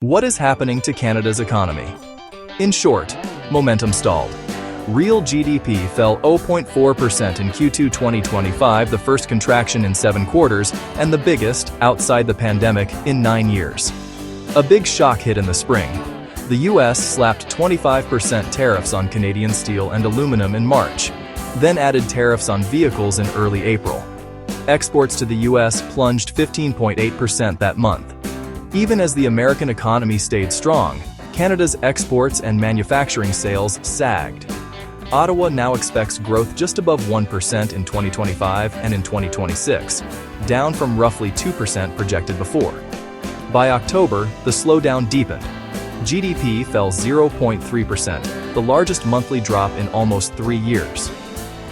What is happening to Canada's economy? In short, momentum stalled. Real GDP fell 0.4% in Q2 2025, the first contraction in 7 quarters and the biggest, outside the pandemic, in 9 years. A big shock hit in the spring. The US slapped 25% tariffs on Canadian steel and aluminum in March, then added tariffs on vehicles in early April. Exports to the US plunged 15.8% that month. Even as the American economy stayed strong, Canada's exports and manufacturing sales sagged. Ottawa now expects growth just above 1% in 2025 and in 2026, down from roughly 2% projected before. By October, the slowdown deepened. GDP fell 0.3%, the largest monthly drop in almost 3 years.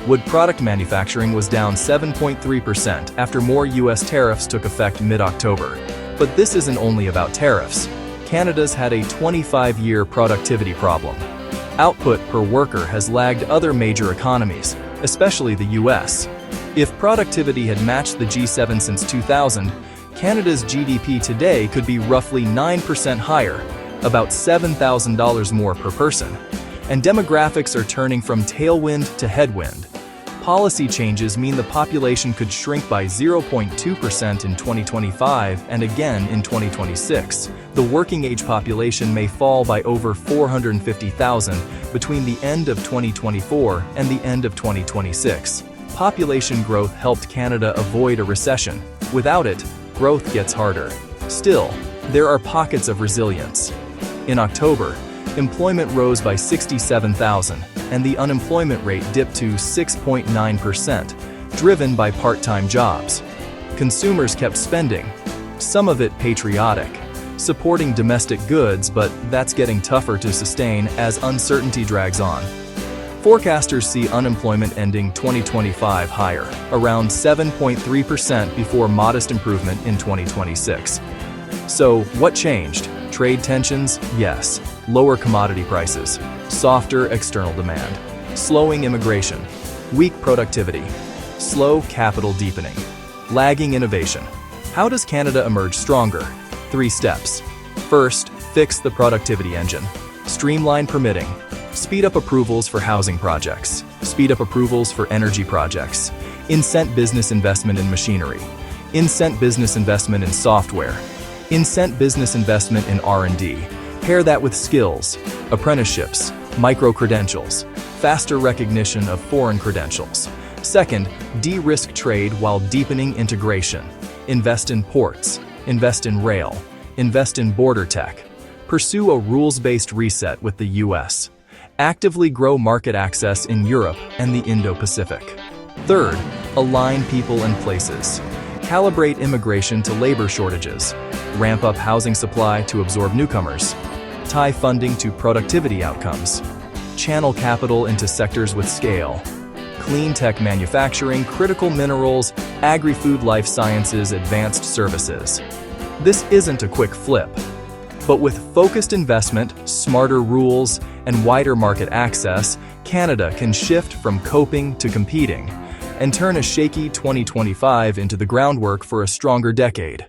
Wood product manufacturing was down 7.3% after more US tariffs took effect mid-October. But this isn't only about tariffs. Canada's had a 25-year productivity problem. Output per worker has lagged other major economies, especially the US. If productivity had matched the G7 since 2000, Canada's GDP today could be roughly 9% higher, about $7,000 more per person. And demographics are turning from tailwind to headwind. Policy changes mean the population could shrink by 0.2% in 2025 and again in 2026. The working-age population may fall by over 450,000 between the end of 2024 and the end of 2026. Population growth helped Canada avoid a recession. Without it, growth gets harder. Still, there are pockets of resilience. In October, employment rose by 67,000, and the unemployment rate dipped to 6.9%, driven by part-time jobs. Consumers kept spending, some of it patriotic, supporting domestic goods, but that's getting tougher to sustain as uncertainty drags on. Forecasters see unemployment ending 2025 higher, around 7.3% before modest improvement in 2026. So, what changed? Trade tensions? Yes. Lower commodity prices. Softer external demand. Slowing immigration. Weak productivity. Slow capital deepening. Lagging innovation. How does Canada emerge stronger? 3 steps. First, fix the productivity engine. Streamline permitting. Speed up approvals for housing projects. Speed up approvals for energy projects. Incent business investment in machinery. Incent business investment in software. Incent business investment in R&D. Pair that with skills, apprenticeships, micro-credentials, faster recognition of foreign credentials. Second, de-risk trade while deepening integration. Invest in ports, invest in rail, invest in border tech. Pursue a rules-based reset with the US. Actively grow market access in Europe and the Indo-Pacific. Third, align people and places. Calibrate immigration to labor shortages. Ramp up housing supply to absorb newcomers. Tie funding to productivity outcomes. Channel capital into sectors with scale. Clean tech manufacturing, critical minerals, agri-food, life sciences, advanced services. This isn't a quick flip. But with focused investment, smarter rules, and wider market access, Canada can shift from coping to competing and turn a shaky 2025 into the groundwork for a stronger decade.